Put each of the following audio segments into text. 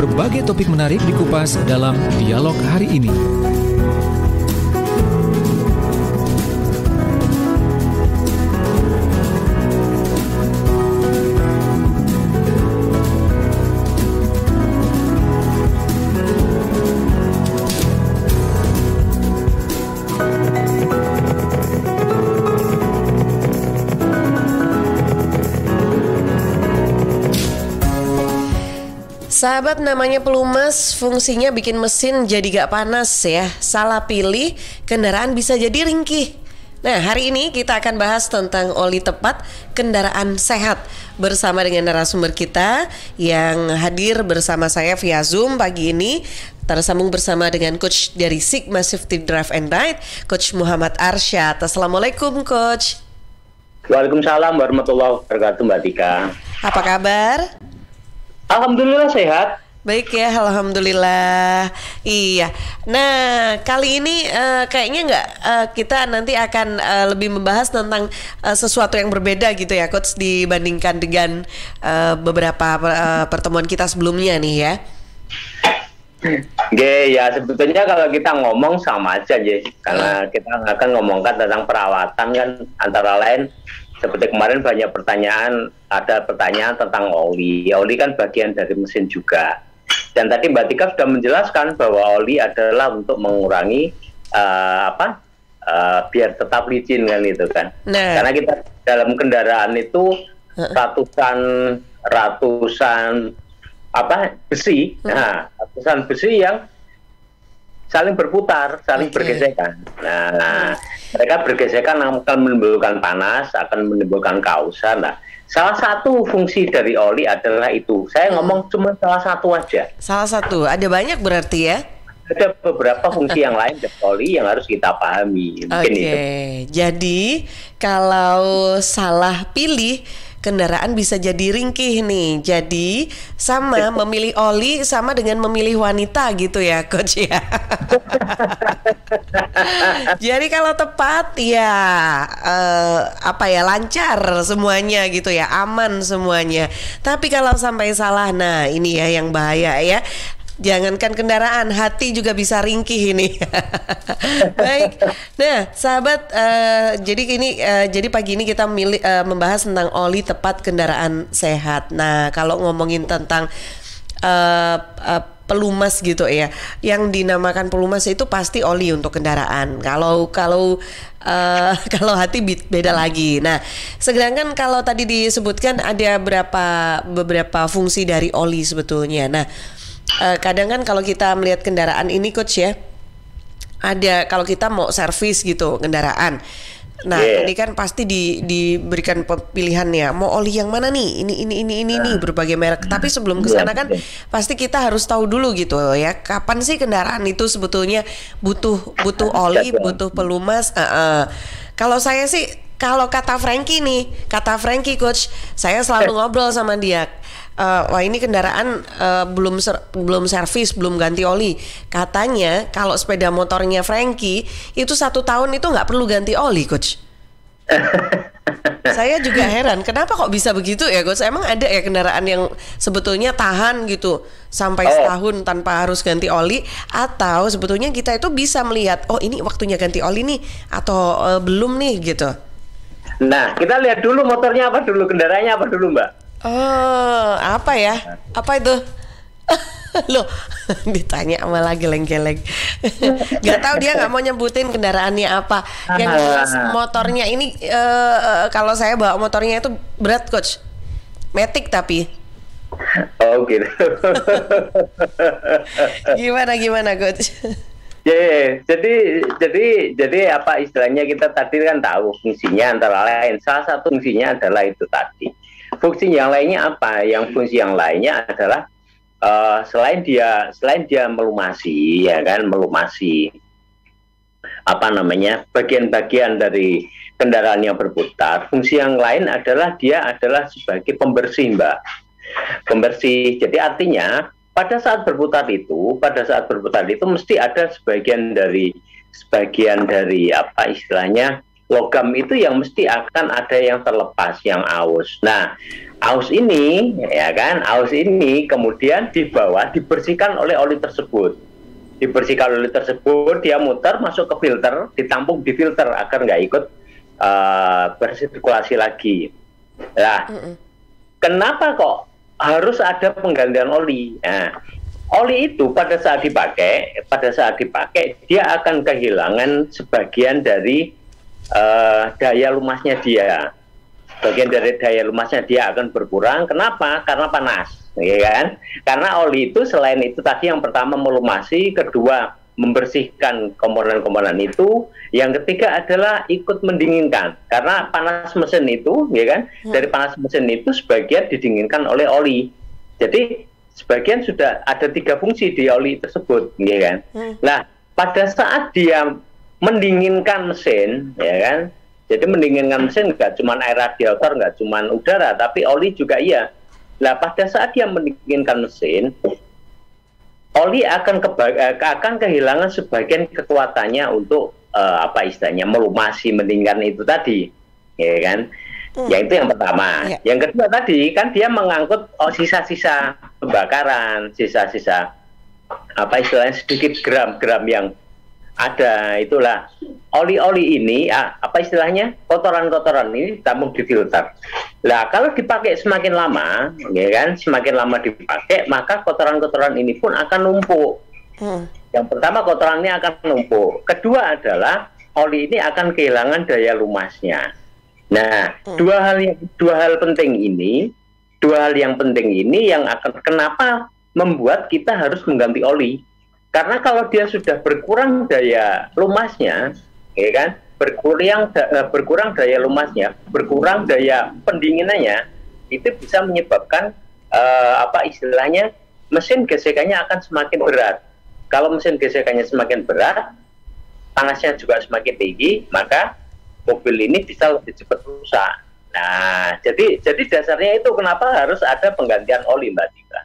berbagai topik menarik dikupas dalam dialog hari ini. Sahabat, namanya pelumas, fungsinya bikin mesin jadi gak panas ya. Salah pilih, kendaraan bisa jadi ringkih. Nah, hari ini kita akan bahas tentang oli tepat kendaraan sehat bersama dengan narasumber kita yang hadir bersama saya via Zoom pagi ini. Tersambung bersama dengan Coach dari Sigma Safety Drive and Ride, Coach Muhammad Arsyad. Assalamualaikum, Coach. Waalaikumsalam warahmatullahi wabarakatuh, Mbak Tika. Apa kabar? Alhamdulillah sehat. Baik ya, alhamdulillah. Iya. Nah, kali ini kayaknya kita nanti akan lebih membahas tentang sesuatu yang berbeda gitu ya, Coach, dibandingkan dengan beberapa pertemuan kita sebelumnya nih ya. Ya sebetulnya kalau kita ngomong sama aja ya, karena kita akan ngomongkan tentang perawatan kan, antara lain seperti kemarin banyak ada pertanyaan tentang oli. Oli kan bagian dari mesin juga. Dan tadi Mbak Tika sudah menjelaskan bahwa oli adalah untuk mengurangi biar tetap licin kan itu kan. Nah. Karena kita dalam kendaraan itu ratusan besi, ratusan besi yang saling berputar, saling bergesekan. Nah, mereka bergesekan akan menimbulkan panas, akan menimbulkan kausan. Nah, salah satu fungsi dari oli adalah itu. Saya ngomong cuma salah satu aja. Salah satu, ada banyak berarti ya? Ada beberapa fungsi yang lain dari oli yang harus kita pahami. Oke, jadi kalau salah pilih, kendaraan bisa jadi ringkih nih. Jadi sama memilih oli sama dengan memilih wanita gitu ya, Coach ya. Jadi kalau tepat ya lancar semuanya gitu ya, aman semuanya. Tapi kalau sampai salah, nah ini ya yang bahaya ya. Jangankan kendaraan, hati juga bisa ringkih ini. Baik. Nah, sahabat, jadi pagi ini kita membahas tentang oli tepat kendaraan sehat. Nah, kalau ngomongin tentang pelumas gitu ya, yang dinamakan pelumas itu pasti oli untuk kendaraan. Kalau hati beda lagi. Nah, sedangkan kalau tadi disebutkan ada beberapa fungsi dari oli sebetulnya. Nah, kadang kan kalau kita melihat kendaraan ini, Coach ya, ada kalau kita mau servis gitu kendaraan. Nah, ini kan pasti diberikan pilihan ya, mau oli yang mana nih? Ini berbagai merek. Tapi sebelum ke sana kan pasti kita harus tahu dulu gitu ya, kapan sih kendaraan itu sebetulnya butuh oli, butuh pelumas. Kalau saya sih, kalau kata Frankie Coach, saya selalu ngobrol sama dia. Wah, ini kendaraan belum servis, belum ganti oli. Katanya kalau sepeda motornya Frankie itu 1 tahun itu nggak perlu ganti oli, Coach. Saya juga heran, kenapa kok bisa begitu ya, Coach? Emang ada ya kendaraan yang sebetulnya tahan gitu sampai setahun tanpa harus ganti oli? Atau sebetulnya kita itu bisa melihat, oh ini waktunya ganti oli nih, atau belum nih gitu? Nah, kita lihat dulu motornya apa dulu, kendaraannya apa dulu, Mbak? Apa ya? Apa itu? Loh, ditanya malah geleng-geleng. Gak tahu, dia nggak mau nyebutin kendaraannya apa. Yang jelas motornya ini, kalau saya bawa motornya itu berat, Coach. Matic tapi. Oh gitu. Gimana, Coach? Jadi apa istilahnya, kita tadi kan tahu fungsinya antara lain. Salah satu fungsinya adalah itu tadi. Fungsi yang lainnya apa? Yang fungsi yang lainnya adalah selain dia melumasi, ya kan, melumasi bagian-bagian dari kendaraan yang berputar. Fungsi yang lain adalah dia adalah sebagai pembersih, Mbak. Pembersih. Jadi artinya pada saat berputar itu mesti ada sebagian dari apa istilahnya logam itu yang mesti akan ada yang terlepas, yang aus. Nah, aus ini, ya kan, aus ini kemudian dibawa, dibersihkan oleh oli tersebut. Dibersihkan oli tersebut, dia muter masuk ke filter, ditampung di filter agar nggak ikut bersirkulasi lagi. Nah, kenapa kok harus ada penggantian oli? Nah, oli itu pada saat dipakai dia akan kehilangan sebagian dari daya lumasnya dia. Bagian dari daya lumasnya dia akan berkurang. Kenapa? Karena panas, ya kan? Karena oli itu selain itu tadi yang pertama melumasi, kedua membersihkan komponen-komponen itu, yang ketiga adalah ikut mendinginkan. Karena panas mesin itu, ya kan? Dari panas mesin itu sebagian didinginkan oleh oli. Jadi sebagian sudah ada 3 fungsi di oli tersebut, ya kan? Nah, pada saat dia mendinginkan mesin, ya kan? Jadi mendinginkan mesin nggak cuma air radiator, nggak cuma udara, tapi oli juga iya. Nah, pada saat dia mendinginkan mesin, oli akan kehilangan sebagian kekuatannya untuk melumasi, mendinginkan itu tadi, ya kan? Ya itu yang pertama. Yang kedua tadi kan dia mengangkut sisa-sisa pembakaran, sisa-sisa sedikit gram-gram yang ada. Itulah oli-oli ini, kotoran-kotoran ini ditampung di filter. Nah, kalau dipakai semakin lama, ya kan, semakin lama dipakai, maka kotoran-kotoran ini pun akan numpuk. Yang pertama, kotoran ini akan numpuk. Kedua adalah oli ini akan kehilangan daya lumasnya. Nah, dua hal penting ini yang akan kenapa membuat kita harus mengganti oli. Karena kalau dia sudah berkurang daya lumasnya, ya kan, berkurang daya lumasnya, berkurang daya pendinginannya, itu bisa menyebabkan mesin gesekannya akan semakin berat. Kalau mesin gesekannya semakin berat, panasnya juga semakin tinggi, maka mobil ini bisa lebih cepat rusak. Nah, jadi dasarnya itu kenapa harus ada penggantian oli, Mbak Tika.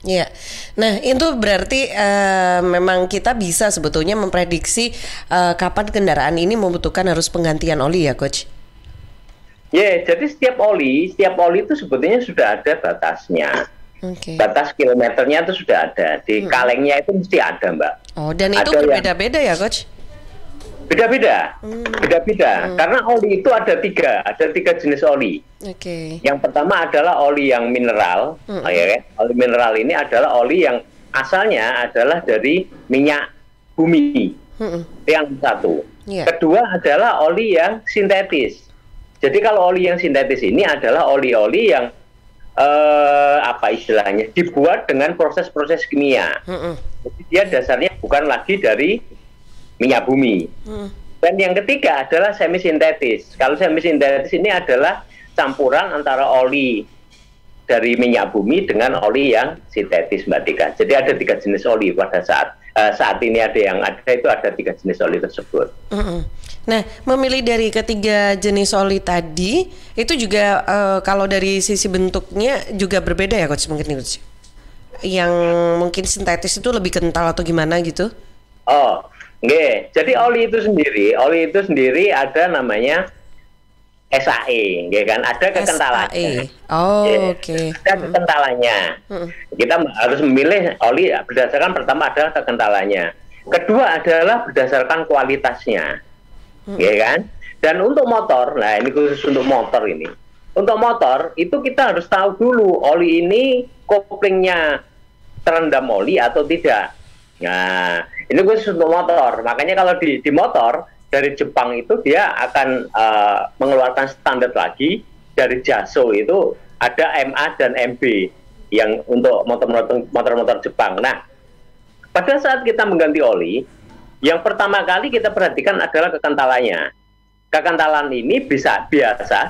Iya, nah itu berarti memang kita bisa sebetulnya memprediksi kapan kendaraan ini membutuhkan harus penggantian oli ya, Coach? Ya, jadi setiap oli itu sebetulnya sudah ada batasnya. Batas kilometernya itu sudah ada, di kalengnya itu mesti ada, Mbak. Oh, dan itu berbeda-beda ya, Coach? Beda-beda, karena oli itu ada tiga jenis oli. Yang pertama adalah oli yang mineral, ya kan? Oli mineral ini adalah oli yang asalnya adalah dari minyak bumi, yang satu. Kedua adalah oli yang sintetis. Jadi kalau oli yang sintetis ini adalah oli-oli yang dibuat dengan proses-proses kimia. Jadi dia dasarnya bukan lagi dari minyak bumi. Dan yang ketiga adalah semi sintetis. Kalau semi sintetis ini adalah campuran antara oli dari minyak bumi dengan oli yang sintetis, Mbak Tika. Jadi ada 3 jenis oli pada saat ini ada 3 jenis oli tersebut. Nah, memilih dari ketiga jenis oli tadi itu juga kalau dari sisi bentuknya juga berbeda ya, Coach, mungkin Coach? Yang mungkin sintetis itu lebih kental atau gimana gitu? Oh, nggih. Jadi oli itu sendiri ada namanya SAE, ya kan? Ada kekentalannya. Ada kekentalannya. Kita harus memilih oli berdasarkan pertama adalah kekentalannya. Kedua adalah berdasarkan kualitasnya. Ya kan? Dan untuk motor, nah ini khusus untuk motor ini. Untuk motor itu kita harus tahu dulu oli ini koplingnya terendam oli atau tidak. Nah, ini khusus untuk motor. Makanya kalau di motor dari Jepang itu dia akan mengeluarkan standar lagi dari JASO itu ada MA dan MB yang untuk motor-motor Jepang. Nah, pada saat kita mengganti oli, yang pertama kali kita perhatikan adalah kekentalannya. Kekentalan ini biasa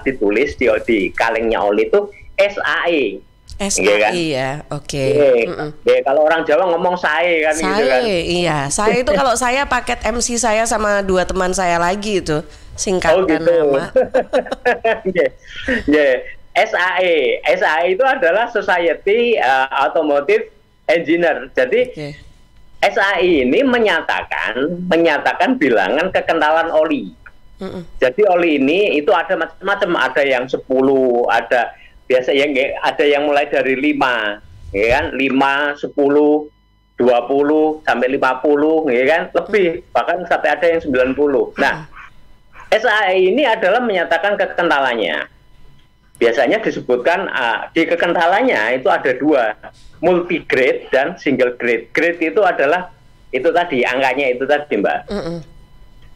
ditulis di kalengnya oli itu SAE. SAE ya, oke. Kalau orang Jawa ngomong SAE kan gitu kan. Iya, SAE itu kalau saya paket MC saya sama 2 teman saya lagi itu singkatan nama. SAE itu adalah Society Automotive Engineer. Jadi SAE ini menyatakan bilangan kekentalan oli. Jadi oli ini itu ada macam-macam, ada yang 10, ada biasa yang ada yang mulai dari 5, ya kan? 5, 10, 20 sampai 50, ya kan? Lebih, bahkan sampai ada yang 90. Nah, SAE ini adalah menyatakan kekentalannya. Biasanya disebutkan di kekentalannya itu ada 2, multigrade dan single grade. Grade itu adalah itu tadi angkanya itu tadi, Mbak.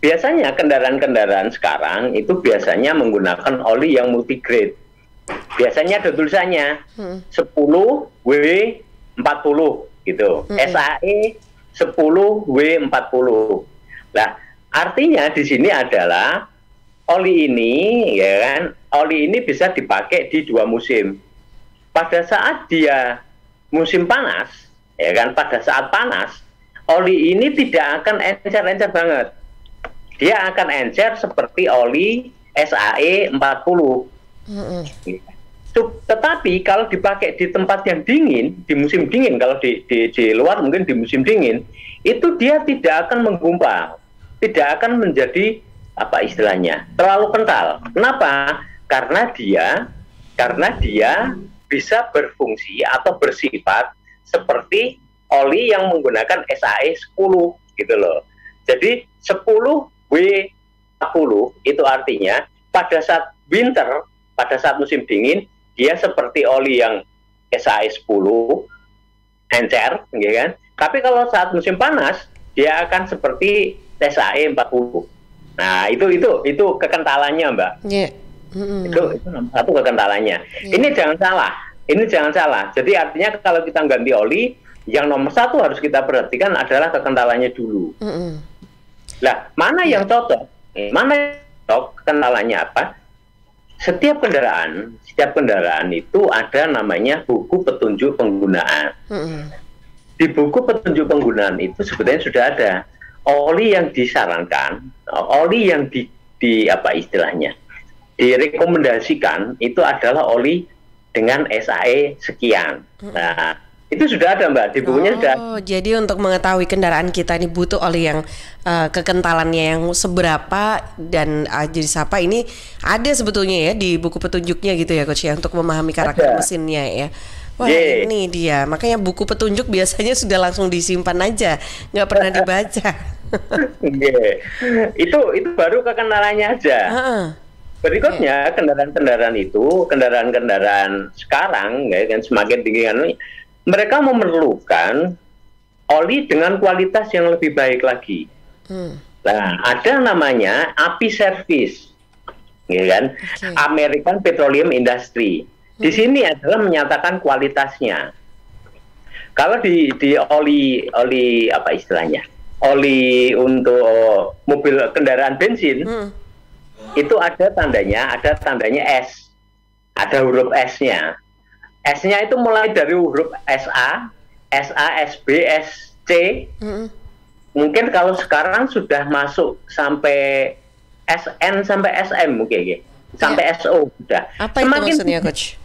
Biasanya kendaraan-kendaraan sekarang itu biasanya menggunakan oli yang multigrade. Biasanya ada tulisannya 10 W40 gitu. SAE 10 W40. Nah, artinya di sini adalah oli ini, ya kan? Oli ini bisa dipakai di 2 musim. Pada saat dia musim panas, ya kan? Pada saat panas, oli ini tidak akan encer-encer banget. Dia akan encer seperti oli SAE 40. Tetapi kalau dipakai di tempat yang dingin, di musim dingin, kalau di luar mungkin di musim dingin, itu dia tidak akan menggumpal, tidak akan menjadi apa istilahnya terlalu kental. Kenapa? Karena dia bisa berfungsi atau bersifat seperti oli yang menggunakan SAE 10 gitu loh. Jadi 10 W40 itu artinya pada saat winter, pada saat musim dingin, dia seperti oli yang SAE 10 encer, ya kan? Tapi kalau saat musim panas, dia akan seperti SAE 40. Nah, itu kekentalannya, Mbak. Yeah. Itu satu kekentalannya. Yeah. Ini jangan salah. Jadi artinya kalau kita ganti oli, yang nomor 1 harus kita perhatikan adalah kekentalannya dulu. Lah, mana yang cocok? Mana yang cocok? Kekentalannya apa? Setiap kendaraan itu ada namanya buku petunjuk penggunaan. Di buku petunjuk penggunaan itu sebetulnya sudah ada oli yang disarankan, oli yang di apa istilahnya direkomendasikan itu adalah oli dengan SAE sekian. Nah, itu sudah ada, Mbak, di bukunya sudah. Oh, jadi untuk mengetahui kendaraan kita ini butuh oli yang kekentalannya yang seberapa dan jenis apa, ini ada sebetulnya ya di buku petunjuknya gitu ya, Coach ya, untuk memahami karakter mesinnya ya. Wah, ini dia. Makanya buku petunjuk biasanya sudah langsung disimpan aja, nggak pernah dibaca. Itu baru kekenalannya aja. Berikutnya kendaraan sekarang ya kan semakin tinggi kan, mereka memerlukan oli dengan kualitas yang lebih baik lagi. Nah, ada namanya API service, ya kan? American Petroleum Industry. Di sini adalah menyatakan kualitasnya. Kalau di oli apa istilahnya? Oli untuk mobil kendaraan bensin itu ada tandanya S, ada huruf S-nya. S-nya itu mulai dari huruf SA, SB, SC. Mungkin kalau sekarang sudah masuk sampai SN sampai SM mungkin ya. Sampai SO sudah. Apa itu maksudnya, Coach?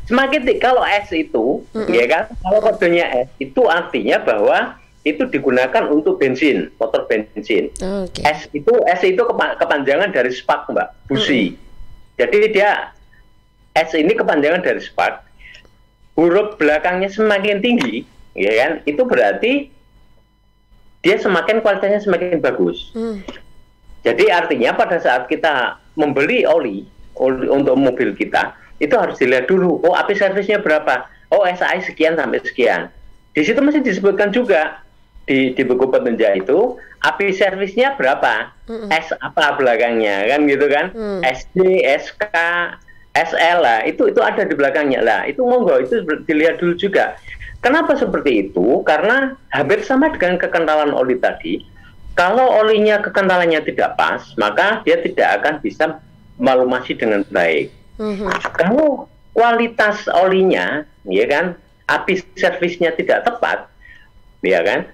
Semakin kalau S itu, ya kan, kalau kodenya S itu artinya bahwa itu digunakan untuk bensin, motor bensin. S itu kepanjangan dari spark, Mbak, busi. Jadi dia S ini kepanjangan dari spark. Huruf belakangnya semakin tinggi, ya kan? Itu berarti dia semakin kualitasnya semakin bagus. Jadi artinya pada saat kita membeli oli untuk mobil kita, itu harus dilihat dulu. Oh, API servisnya berapa? Oh, SAE sekian sampai sekian. Di situ mesti disebutkan juga di buku petunjuk itu API servisnya berapa? S apa belakangnya, kan gitu kan? SD, SK, SL lah, itu ada di belakangnya lah. Itu monggo, itu dilihat dulu juga. Kenapa seperti itu? Karena hampir sama dengan kekentalan oli tadi. Kalau olinya kekentalannya tidak pas, maka dia tidak akan bisa melumasi dengan baik. Kalau kualitas olinya, ya kan, API servisnya tidak tepat, ya kan?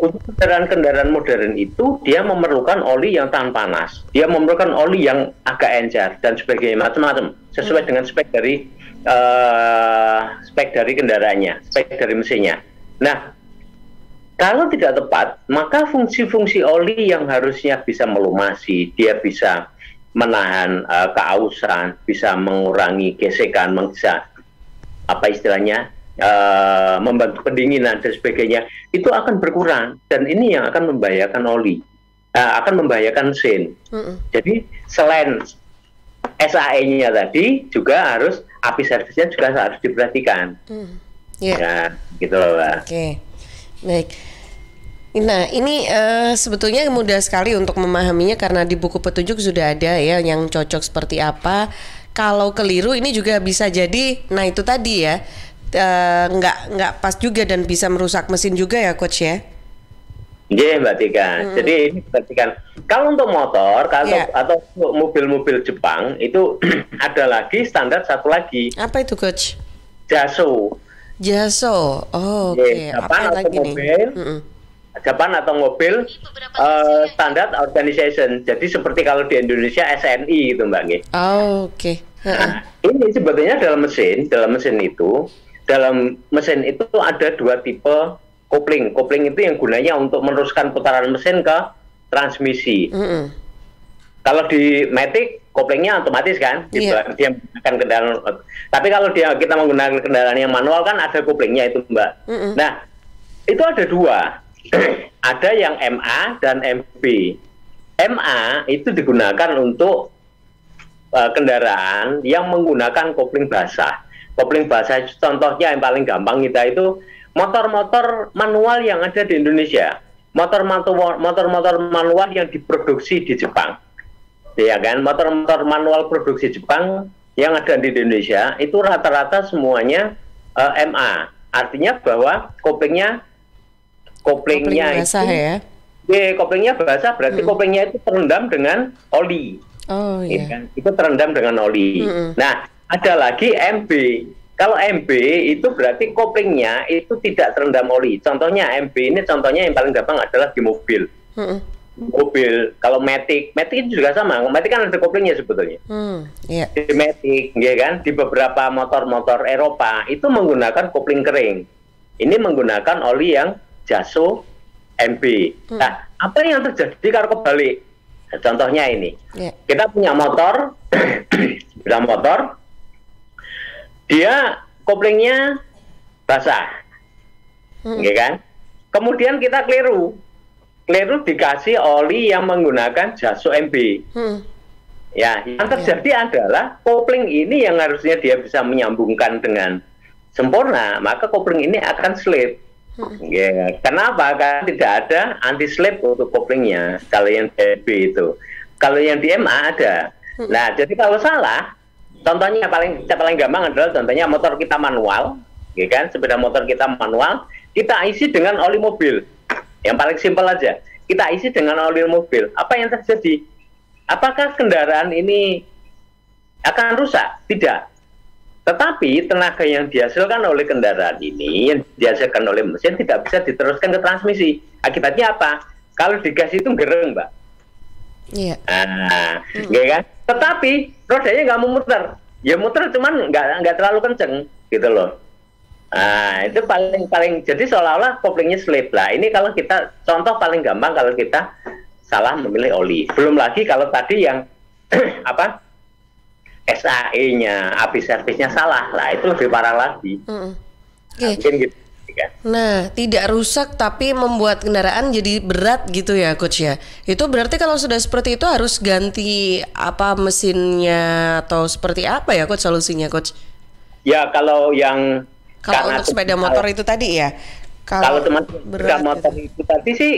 Untuk kendaraan-kendaraan modern itu dia memerlukan oli yang tahan panas, dia memerlukan oli yang agak encer dan sebagainya, macam-macam sesuai dengan spek dari kendaraannya, spek dari mesinnya. Nah, kalau tidak tepat, maka fungsi-fungsi oli yang harusnya bisa melumasi, dia bisa menahan keausan, bisa mengurangi gesekan, bisa apa istilahnya membantu pendinginan dan sebagainya, itu akan berkurang dan ini yang akan membahayakan oli, akan membahayakan mesin. Jadi selain SAE-nya tadi juga harus api servisnya juga harus diperhatikan. Ya, gitu loh, Mbak. Oke, baik. Nah, ini sebetulnya mudah sekali untuk memahaminya karena di buku petunjuk sudah ada ya yang cocok seperti apa. Kalau keliru ini juga bisa jadi, nah itu tadi ya, nggak pas juga dan bisa merusak mesin juga ya, Coach ya. Iya, Mbak Tika. Jadi ini perhatikan. Kalau untuk motor, atau untuk mobil-mobil Jepang itu ada lagi standar satu lagi. Apa itu, Coach? JASO. JASO. Oh, oke. Japan Automobile. Japan atau mobil standard organization. Jadi seperti kalau di Indonesia SNI gitu, Mbak Nge. Oh, oke. Nah, ini sebetulnya dalam mesin itu ada dua tipe kopling. Kopling itu yang gunanya untuk meneruskan putaran mesin ke transmisi. Kalau di Matic koplingnya otomatis kan, dia menggunakan kendaraan. Tapi kalau kita menggunakan kendaraan yang manual kan ada koplingnya itu, Mbak. Nah, itu ada dua. Ada yang MA dan MB. MA itu digunakan untuk kendaraan yang menggunakan kopling basah. Kopling basah contohnya yang paling gampang kita itu motor-motor manual yang ada di Indonesia. Motor-motor manual yang diproduksi di Jepang. Ya kan, motor-motor manual produksi Jepang yang ada di Indonesia itu rata-rata semuanya MA. Artinya bahwa koplingnya basah itu, ya? Koplingnya basah berarti koplingnya itu terendam dengan oli. Oh iya. Kan? Itu terendam dengan oli. Nah, ada lagi MB. Kalau MB itu berarti koplingnya itu tidak terendam oli. Contohnya MB ini contohnya yang paling gampang adalah di mobil. Mobil. Kalau Matic itu juga sama. Matic kan ada koplingnya sebetulnya. Di Matic, ya kan? Di beberapa motor-motor Eropa itu menggunakan kopling kering. Ini menggunakan oli yang JASO MB. Nah, apa yang terjadi kalau kebalik? Nah, contohnya ini, kita punya motor, dia koplingnya basah, ya kan? Kemudian kita keliru dikasih oli yang menggunakan JASO MB. Ya, yang terjadi adalah kopling ini yang harusnya dia bisa menyambungkan dengan sempurna, maka kopling ini akan slip. Ya, kenapa? Karena tidak ada anti slip untuk koplingnya. Kalau yang DB itu, kalau yang di MA ada. Nah, jadi kalau salah, contohnya paling gampang adalah contohnya motor kita manual, ya kan? Sepeda motor kita manual, kita isi dengan oli mobil. Yang paling simpel aja, kita isi dengan oli mobil. Apa yang terjadi? Apakah kendaraan ini akan rusak? Tidak. Tetapi tenaga yang dihasilkan oleh kendaraan ini, yang dihasilkan oleh mesin tidak bisa diteruskan ke transmisi. Akibatnya apa? Kalau digas itu gereng, Mbak. Iya. Ya kan? Tetapi rodanya nggak mau muter. Ya muter cuman nggak terlalu kenceng, gitu loh. Nah, itu paling jadi seolah-olah koplingnya slip lah. Ini kalau kita contoh paling gampang kalau kita salah memilih oli. Belum lagi kalau tadi yang apa? SAE-nya, api servisnya salah lah, itu lebih parah lagi. Mungkin gitu. Nah, tidak rusak tapi membuat kendaraan jadi berat gitu ya, Coach ya. Itu berarti kalau sudah seperti itu harus ganti apa mesinnya atau seperti apa ya, Coach, solusinya, Coach? Ya, kalau untuk sepeda motor itu tadi ya. Kalau teman sepeda motor itu tadi sih,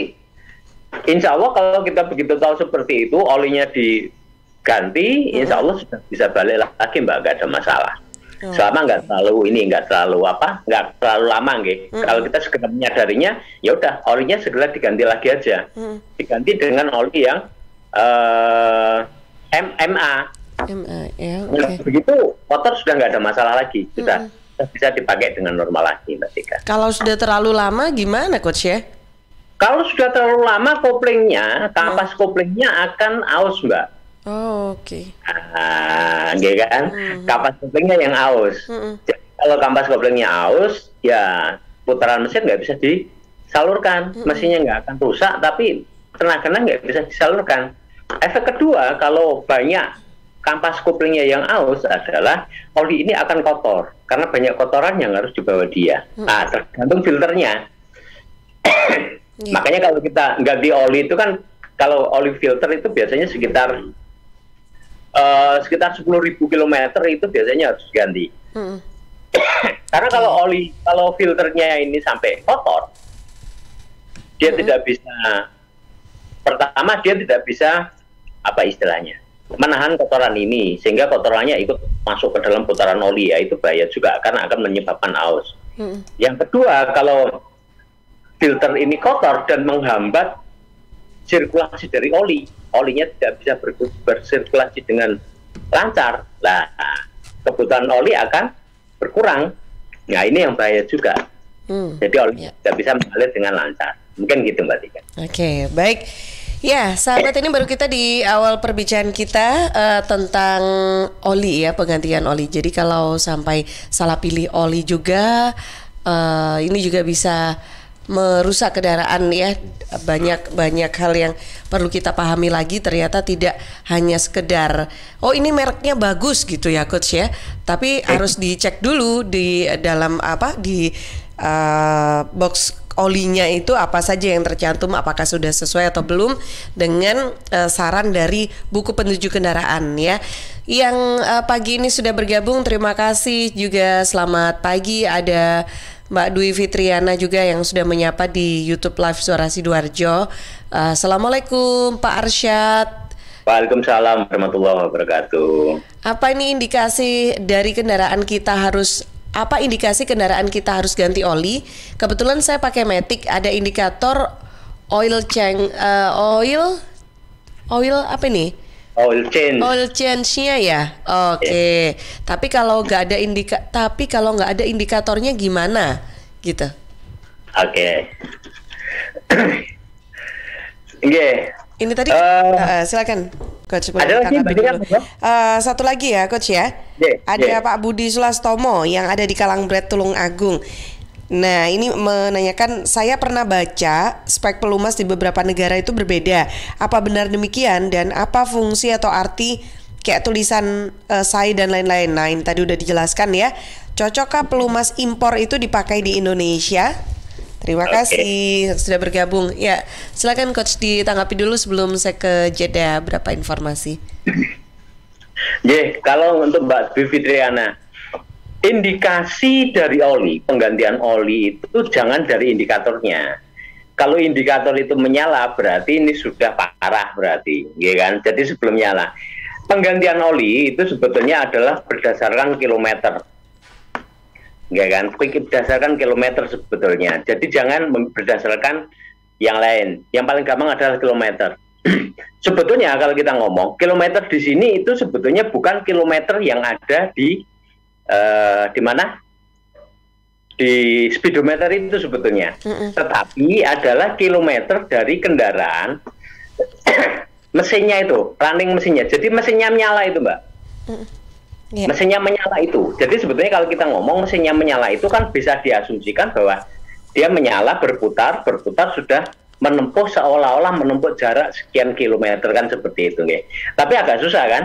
insya Allah kalau kita begitu tahu seperti itu, olinya diganti, insya Allah sudah bisa balik lagi, Mbak, nggak ada masalah. Selama nggak terlalu lama, gitu. Kalau kita segera menyadarinya, ya udah olinya segera diganti lagi aja, diganti dengan oli yang MA. Ya, okay. Begitu motor sudah nggak ada masalah lagi, sudah bisa dipakai dengan normal lagi, Mbak Tika. Kalau sudah terlalu lama gimana, Coach ya? Kalau sudah terlalu lama koplingnya, kampas koplingnya akan aus, Mbak. Oh, oke. Ya kan? Kampas koplingnya yang aus. Jadi kalau kampas koplingnya aus, ya putaran mesin nggak bisa disalurkan. Mesinnya nggak akan rusak, tapi tenaganya nggak bisa disalurkan. Efek kedua, kalau banyak kampas koplingnya yang aus adalah oli ini akan kotor karena banyak kotoran yang harus dibawa dia. Nah, tergantung filternya. Makanya kalau kita ganti oli itu kan, kalau oli filter itu biasanya sekitar 10.000 kilometer itu biasanya harus diganti. Karena kalau filternya ini sampai kotor, dia tidak bisa, pertama dia tidak bisa apa istilahnya, menahan kotoran ini sehingga kotorannya ikut masuk ke dalam putaran oli, ya itu bahaya juga karena akan menyebabkan aus. Yang kedua, kalau filter ini kotor dan menghambat sirkulasi dari oli, olinya tidak bisa bersirkulasi dengan lancar, lah kebutuhan oli akan berkurang. Nah ini yang bahaya juga. Jadi oli tidak bisa mengalir dengan lancar. Mungkin gitu Mbak Tika. Oke, baik. Ya, sahabat, ini baru kita di awal perbincangan kita tentang oli ya, penggantian oli. Jadi kalau sampai salah pilih oli juga, ini juga bisa merusak kendaraan ya. Banyak hal yang perlu kita pahami lagi. Ternyata tidak hanya sekedar oh ini mereknya bagus gitu ya coach ya, tapi harus dicek dulu di dalam di box olinya itu apa saja yang tercantum, apakah sudah sesuai atau belum dengan saran dari buku petunjuk kendaraan ya. Yang pagi ini sudah bergabung, terima kasih juga, selamat pagi. Ada Mbak Dwi Fitriana juga yang sudah menyapa di YouTube Live Suara Sidoarjo. Assalamualaikum Pak Arsyad. Waalaikumsalam warahmatullahi wabarakatuh. Apa ini indikasi dari kendaraan kita harus, apa indikasi kendaraan kita harus ganti oli? Kebetulan saya pakai Matic, ada indikator oil apa ini? Oil change-nya ya. Oke. Tapi kalau nggak ada indikatornya gimana? Gitu. Oke. Ini tadi silakan Coach. Ada lagi dulu. Satu lagi ya Coach ya. Ada Pak Budi Sulastomo yang ada di Kalangbret Tulung Agung. Nah, ini menanyakan, saya pernah baca spek pelumas di beberapa negara itu berbeda. Apa benar demikian dan apa fungsi atau arti kayak tulisan SAI dan lain-lain? Nah, ini tadi udah dijelaskan ya. Cocokkah pelumas impor itu dipakai di Indonesia? Terima kasih sudah bergabung. Ya, silakan Coach ditanggapi dulu sebelum saya ke jeda berapa informasi. Kalau untuk Mbak Dwi Fitriana, indikasi dari oli, penggantian oli itu jangan dari indikatornya. Kalau indikator itu menyala berarti ini sudah parah berarti, ya kan? Jadi sebelum nyala. Penggantian oli itu sebetulnya adalah berdasarkan kilometer. Ya kan? Berdasarkan kilometer sebetulnya. Jadi jangan berdasarkan yang lain. Yang paling gampang adalah kilometer. Sebetulnya kalau kita ngomong, kilometer di sini itu sebetulnya bukan kilometer yang ada di mana? Di speedometer itu sebetulnya, tetapi adalah kilometer dari kendaraan mesinnya itu, running mesinnya. Jadi mesinnya menyala itu, Mbak. Mesinnya menyala itu. Jadi sebetulnya kalau kita ngomong mesinnya menyala itu kan bisa diasumsikan bahwa dia menyala, berputar sudah menempuh seolah-olah menempuh jarak sekian kilometer kan seperti itu, nggih. Tapi agak susah kan?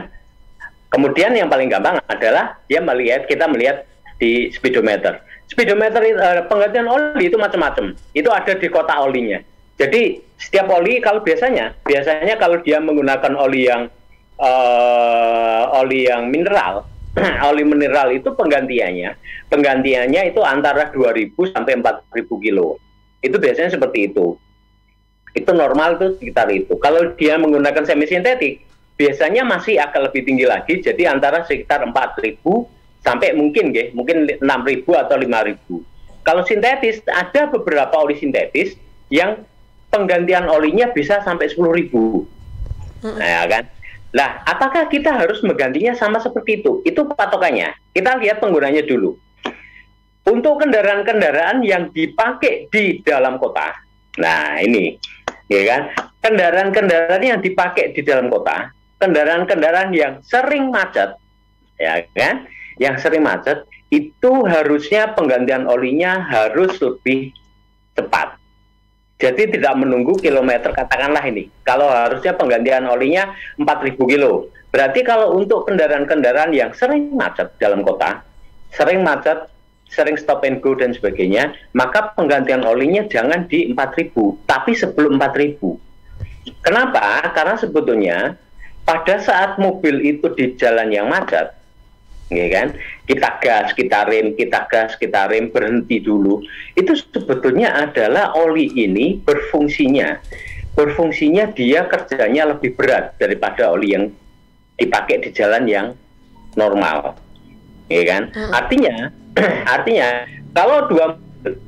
Kemudian yang paling gampang adalah kita melihat di speedometer. Speedometer penggantian oli itu macam-macam. Itu ada di kotak olinya. Jadi setiap oli kalau biasanya kalau dia menggunakan oli yang mineral, oli mineral itu penggantiannya itu antara 2.000 sampai 4.000 kilo. Itu biasanya seperti itu. Itu normal tuh sekitar itu. Kalau dia menggunakan semi sintetik, biasanya masih agak lebih tinggi lagi, jadi antara sekitar 4.000 sampai mungkin 6.000 atau 5.000. Kalau sintetis, ada beberapa oli sintetis yang penggantian olinya bisa sampai 10.000. Nah, kan? Nah, apakah kita harus menggantinya sama seperti itu? Itu patokannya. Kita lihat penggunanya dulu. Untuk kendaraan-kendaraan yang dipakai di dalam kota, nah ini, ya kan? Kendaraan-kendaraan yang dipakai di dalam kota, kendaraan-kendaraan yang sering macet, ya kan? Yang sering macet, itu harusnya penggantian olinya harus lebih cepat. Jadi tidak menunggu kilometer, katakanlah ini. Kalau harusnya penggantian olinya 4.000 kilo. Berarti kalau untuk kendaraan-kendaraan yang sering macet dalam kota, sering macet, sering stop and go dan sebagainya, maka penggantian olinya jangan di 4.000, tapi sebelum 4.000. Kenapa? Karena sebetulnya pada saat mobil itu di jalan yang macet, ya kan, kita gas, kita rem, berhenti dulu. Itu sebetulnya adalah oli ini berfungsinya dia kerjanya lebih berat daripada oli yang dipakai di jalan yang normal, ya kan. Artinya kalau dua,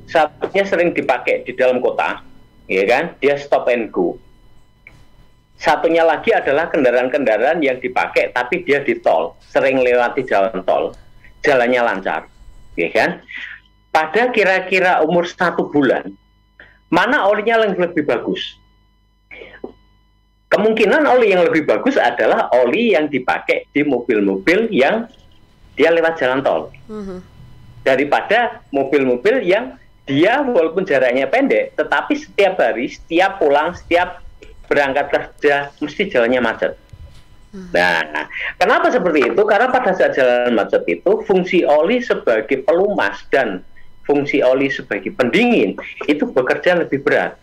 satunya sering dipakai di dalam kota, ya kan, dia stop and go. Satunya lagi adalah kendaraan-kendaraan yang dipakai tapi dia di tol, sering lewati jalan tol, jalannya lancar, ya kan. Pada kira-kira umur 1 bulan, mana olinya yang lebih bagus? Kemungkinan oli yang lebih bagus adalah oli yang dipakai di mobil-mobil yang dia lewat jalan tol, daripada mobil-mobil yang dia walaupun jaraknya pendek, tetapi setiap hari, setiap pulang, setiap berangkat kerja mesti jalannya macet. Nah, kenapa seperti itu? Karena pada saat jalan macet itu fungsi oli sebagai pelumas dan fungsi oli sebagai pendingin itu bekerja lebih berat.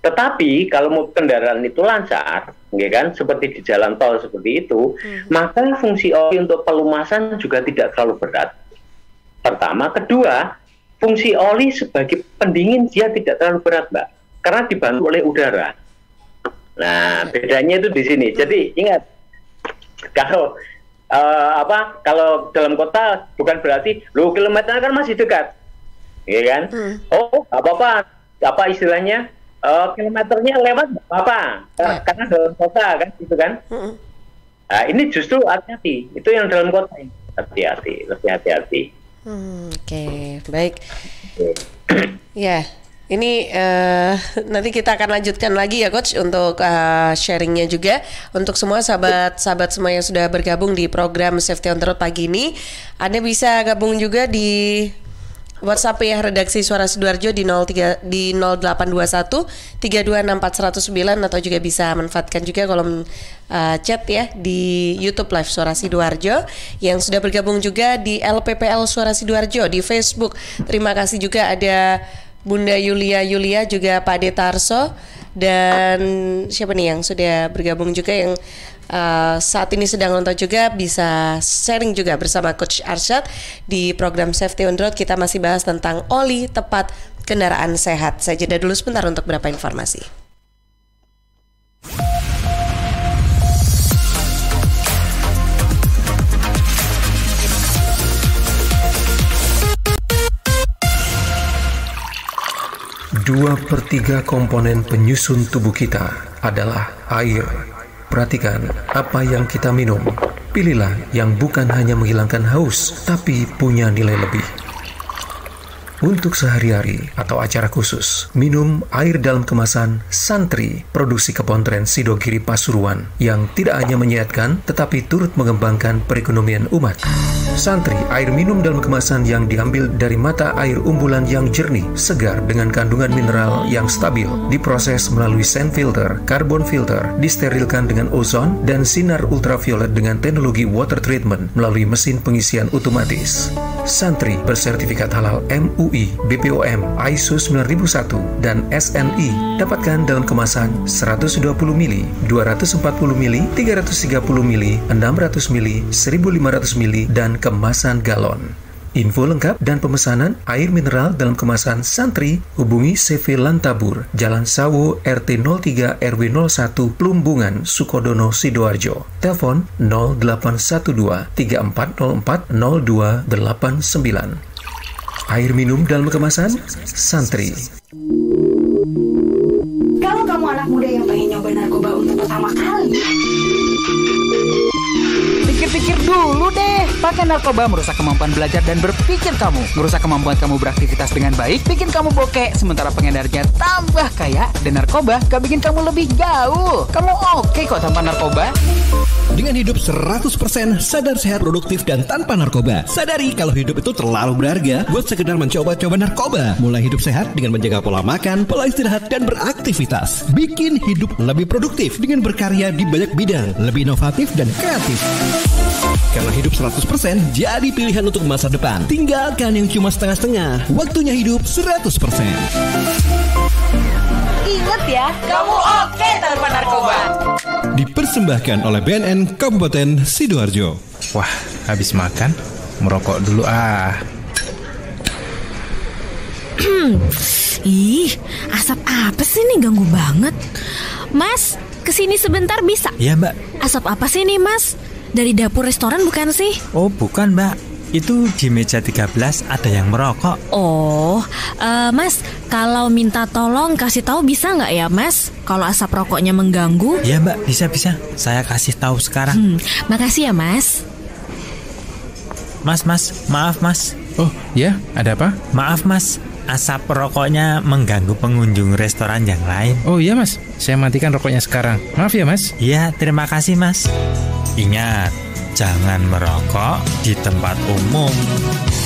Tetapi kalau kendaraan itu lancar, ya kan, seperti di jalan tol seperti itu, maka fungsi oli untuk pelumasan juga tidak terlalu berat. Pertama, kedua, fungsi oli sebagai pendingin dia tidak terlalu berat, Mbak, karena dibantu oleh udara. Nah, bedanya itu di sini. Jadi ingat, kalau kalau dalam kota bukan berarti kilometernya kan masih dekat, ya kan? Oh, apa istilahnya? Kilometernya lewat apa? Karena dalam kota kan, gitu kan? Nah, ini justru hati-hati. Itu yang dalam kota ini. Hati-hati, lebih hati-hati. Oke, baik. Ya. Ini nanti kita akan lanjutkan lagi ya Coach untuk sharingnya juga untuk semua sahabat-sahabat semua yang sudah bergabung di program Safety on the Road pagi ini. Anda bisa gabung juga di WhatsApp ya redaksi Suara Sidoarjo di 0821 3264109 atau juga bisa manfaatkan juga kolom chat ya di YouTube Live Suara Sidoarjo yang sudah bergabung juga di LPPL Suara Sidoarjo di Facebook. Terima kasih juga ada Bunda Yulia juga Pak Detarso dan siapa nih yang sudah bergabung juga yang saat ini sedang nonton juga bisa sharing juga bersama Coach Arsyad di program Safety on the Road. Kita masih bahas tentang oli tepat kendaraan sehat. Saya jeda dulu sebentar untuk beberapa informasi. Dua per 3 komponen penyusun tubuh kita adalah air. Perhatikan apa yang kita minum. Pilihlah yang bukan hanya menghilangkan haus, tapi punya nilai lebih. Untuk sehari-hari atau acara khusus, minum air dalam kemasan Santri, produksi Kebon Tren Sidogiri Pasuruan, yang tidak hanya menyehatkan, tetapi turut mengembangkan perekonomian umat. Santri, air minum dalam kemasan yang diambil dari mata air umbulan yang jernih, segar dengan kandungan mineral yang stabil, diproses melalui sand filter, carbon filter, disterilkan dengan ozon, dan sinar ultraviolet dengan teknologi water treatment melalui mesin pengisian otomatis. Santri bersertifikat halal MUI, BPOM, ISO 9001, dan SNI. Dapatkan dalam kemasan 120 ml, 240 ml, 330 ml, 600 ml, 1500 ml, dan kemasan galon. Info lengkap dan pemesanan air mineral dalam kemasan Santri, hubungi CV Lantabur, Jalan Sawo, RT 03 RW 01, Plumbungan, Sukodono, Sidoarjo. Telepon 0812 3404 0289. Air minum dalam kemasan Santri. Kalau kamu anak muda yang pengen nyoba narkoba untuk pertama kali, pikir-pikir dulu deh. Pakai narkoba merusak kemampuan belajar dan berpikir kamu, merusak kemampuan kamu beraktivitas dengan baik, bikin kamu bokeh, sementara pengedarnya tambah kaya, dan narkoba gak bikin kamu lebih gaul. Kamu oke kok tanpa narkoba. Dengan hidup 100% sadar, sehat, produktif, dan tanpa narkoba. Sadari kalau hidup itu terlalu berharga buat sekedar mencoba-coba narkoba. Mulai hidup sehat dengan menjaga pola makan, pola istirahat, dan beraktivitas. Bikin hidup lebih produktif dengan berkarya di banyak bidang, lebih inovatif dan kreatif. Karena hidup 100% jadi pilihan untuk masa depan. Tinggalkan yang cuma setengah-setengah. Waktunya hidup 100%. Ingat ya, kamu oke tanpa narkoba. Dipersembahkan oleh BNN Kabupaten Sidoarjo. Wah, habis makan, merokok dulu ah. Ih, asap apa sih nih, ganggu banget. Mas, kesini sebentar bisa? Iya mbak. Asap apa sih nih mas? Dari dapur restoran bukan sih? Oh bukan mbak, itu di meja 13 ada yang merokok. Oh, mas, kalau minta tolong kasih tahu bisa nggak ya mas? Kalau asap rokoknya mengganggu? Iya mbak, bisa. Saya kasih tahu sekarang. Makasih ya mas. Mas, maaf mas. Oh ya, ada apa? Maaf mas, asap rokoknya mengganggu pengunjung restoran yang lain. Oh iya mas, saya matikan rokoknya sekarang. Maaf ya mas. Iya, terima kasih mas. Ingat, jangan merokok di tempat umum.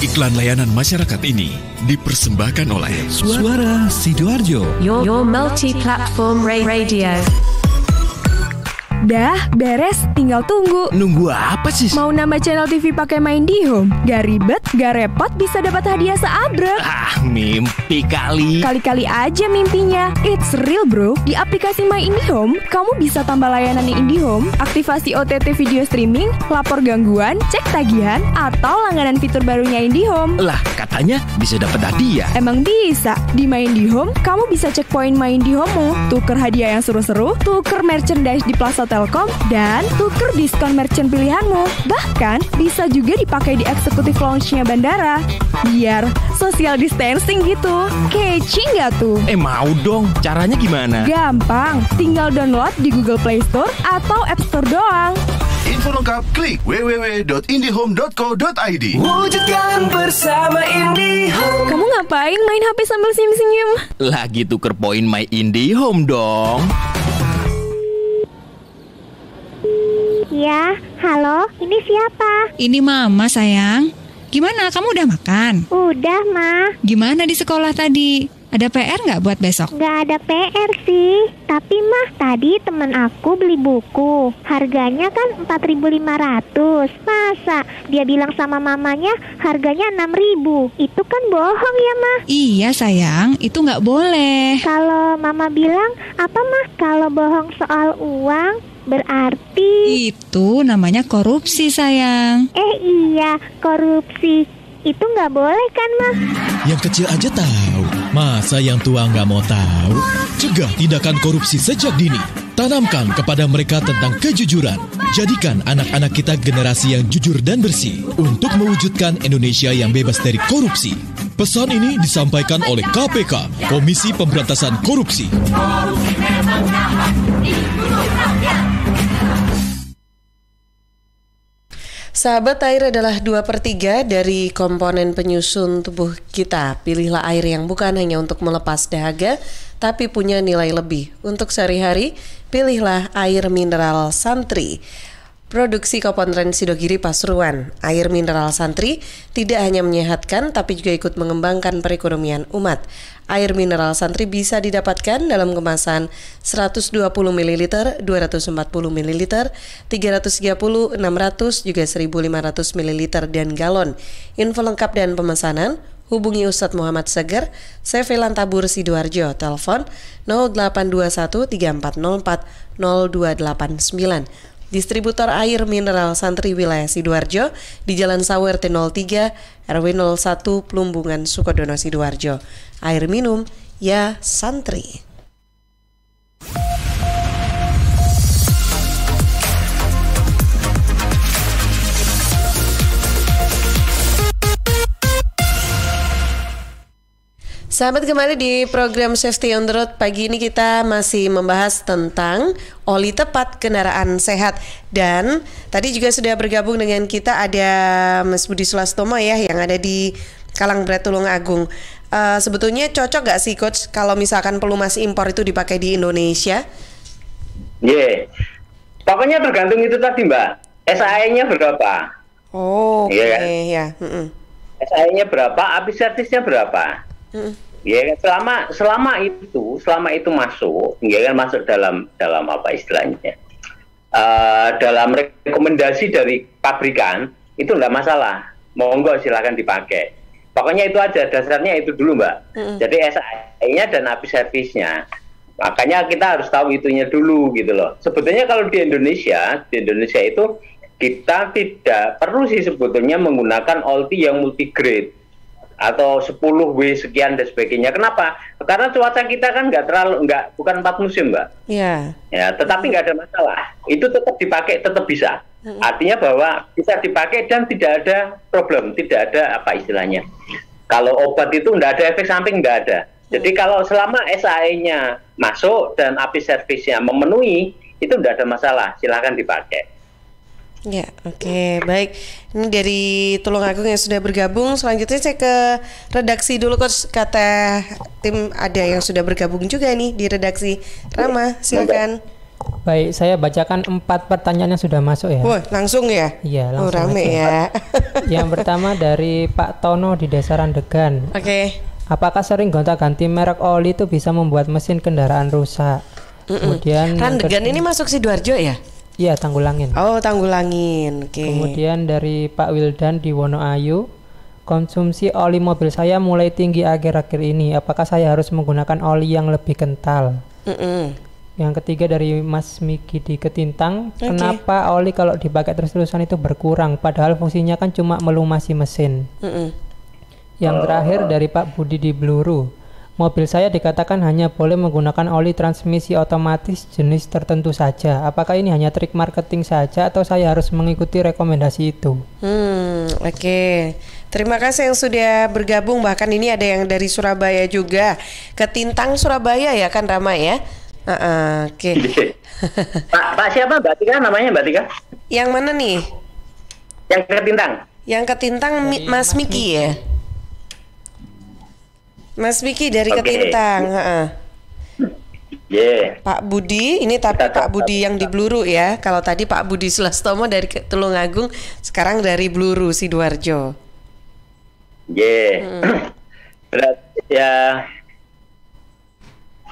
Iklan layanan masyarakat ini dipersembahkan oleh Suara Sidoarjo. Your multi-platform radio. Dah, beres, tinggal tunggu. Nunggu apa sih? Mau nambah channel TV pakai MaIndiHome? Gak ribet, gak repot, bisa dapat hadiah seabrek. Mimpi kali. Kali-kali aja mimpinya. It's real bro. Di aplikasi MaIndiHome, kamu bisa tambah layanan IndiHome, aktivasi OTT video streaming, lapor gangguan, cek tagihan, atau langganan fitur barunya IndiHome. Lah, katanya bisa dapat hadiah. Emang bisa. Di MaIndiHome, kamu bisa cek poin MaIndiHome-mu, tuker hadiah yang seru-seru, tuker merchandise di Plaza Telkom, dan tuker diskon merchant pilihanmu. Bahkan bisa juga dipakai di eksekutif lounge-nya bandara. Biar social distancing gitu. Kece nggak tuh? Mau dong. Caranya gimana? Gampang. Tinggal download di Google Play Store atau App Store doang. Info lengkap klik www.indihome.co.id. Wujudkan bersama IndiHome. Kamu ngapain main HP sambil senyum-senyum? Lagi tuker poin MaIndiHome dong. Ya, halo, ini siapa? Ini Mama sayang. Gimana, kamu udah makan? Udah, Ma. Gimana di sekolah tadi? Ada PR nggak buat besok? Nggak ada PR sih. Tapi Mah, tadi temen aku beli buku. Harganya kan 4.500. Masa dia bilang sama mamanya harganya 6.000? Itu kan bohong ya, Mah? Iya sayang, itu nggak boleh. Kalau Mama bilang apa, Mah? Kalau bohong soal uang berarti itu namanya korupsi sayang. Iya, korupsi. Itu nggak boleh kan, Mah? Yang kecil aja tahu. Masa yang tua nggak mau tahu? Cegah tindakan korupsi sejak dini. Tanamkan kepada mereka tentang kejujuran. Jadikan anak-anak kita generasi yang jujur dan bersih untuk mewujudkan Indonesia yang bebas dari korupsi. Pesan ini disampaikan oleh KPK, Komisi Pemberantasan Korupsi. Sahabat, air adalah 2/3 dari komponen penyusun tubuh kita. Pilihlah air yang bukan hanya untuk melepas dahaga, tapi punya nilai lebih. Untuk sehari-hari, pilihlah air mineral Santri. Produksi Komponen Sidogiri Pasuruan. Air mineral Santri tidak hanya menyehatkan, tapi juga ikut mengembangkan perekonomian umat. Air mineral Santri bisa didapatkan dalam kemasan 120 ml, 240 ml, 330, 600, juga 1500 ml dan galon. Info lengkap dan pemesanan hubungi Ustadz Muhammad Seger, CV Lantabur Sidoarjo, telepon 0821 3404 0289. Distributor air mineral Santri wilayah Sidoarjo di Jalan Sawer T03 RW 01 Plumbungan Sukodono Sidoarjo. Air minum ya Santri. Sahabat, kembali di program Safety on the Road. Pagi ini kita masih membahas tentang oli tepat kendaraan sehat. Dan tadi juga sudah bergabung dengan kita ada Mas Budi Sulastomo ya, yang ada di Kalangbret Tulungagung. Sebetulnya cocok gak sih Coach kalau misalkan pelumas impor itu dipakai di Indonesia? Pokoknya tergantung itu tadi Mbak, SAE-nya berapa. Oke, ya. SAE-nya berapa, habis servisnya berapa. Ya, selama itu masuk, ya kan, masuk dalam apa istilahnya, dalam rekomendasi dari pabrikan, itu enggak masalah, monggo silakan dipakai. Pokoknya itu aja, dasarnya itu dulu Mbak. Jadi SAE-nya dan habis servisnya. Makanya kita harus tahu itunya dulu gitu loh. Sebetulnya kalau di Indonesia itu kita tidak perlu sih sebetulnya menggunakan OLTI yang multigrade atau 10W sekian dan sebagainya. Kenapa? Karena cuaca kita kan bukan 4 musim Mbak. Iya. Ya, tetapi nggak ada masalah. Itu tetap dipakai, tetap bisa. Artinya bahwa bisa dipakai dan tidak ada problem, tidak ada apa istilahnya. Kalau obat itu nggak ada efek samping, nggak ada. Jadi kalau selama SAE-nya masuk dan habis servisnya memenuhi, itu nggak ada masalah, silakan dipakai. Ya, oke, baik. Ini dari Tulungagung yang sudah bergabung. Selanjutnya saya ke redaksi dulu, Coach. Kata tim ada yang sudah bergabung juga nih di redaksi. Rama, silakan. Baik, saya bacakan 4 pertanyaan yang sudah masuk ya. Wah, langsung ya? Iya, langsung. Rame ya. Yang pertama dari Pak Tono di Desa Randegan. Oke. Apakah sering gonta-ganti merek oli itu bisa membuat mesin kendaraan rusak? Kemudian Randegan ini masuk Sidoarjo ya? Iya, Tanggulangin. Oh, Tanggulangin. Oke. Kemudian dari Pak Wildan di Wonoayu, konsumsi oli mobil saya mulai tinggi akhir-akhir ini. Apakah saya harus menggunakan oli yang lebih kental? Yang ketiga dari Mas Miki di Ketintang, kenapa oli kalau dipakai terus-terusan itu berkurang? Padahal fungsinya kan cuma melumasi mesin. Yang terakhir dari Pak Budi di Bluru, mobil saya dikatakan hanya boleh menggunakan oli transmisi otomatis jenis tertentu saja. Apakah ini hanya trik marketing saja atau saya harus mengikuti rekomendasi itu? Oke. Terima kasih yang sudah bergabung. Bahkan ini ada yang dari Surabaya juga. Ketintang Surabaya ya kan Rama ya? Oke. Pak siapa Mbak Tika namanya Mbak Tika? Yang mana nih? Yang Ketintang. Yang Ketintang Mas Miki ya? Mas Miki dari Ketintang. Pak Budi, ini tapi Pak Budi yang di Bluru ya. Kalau tadi Pak Budi Sulastomo dari Tulungagung, sekarang dari Bluru Sidoarjo. Berarti ya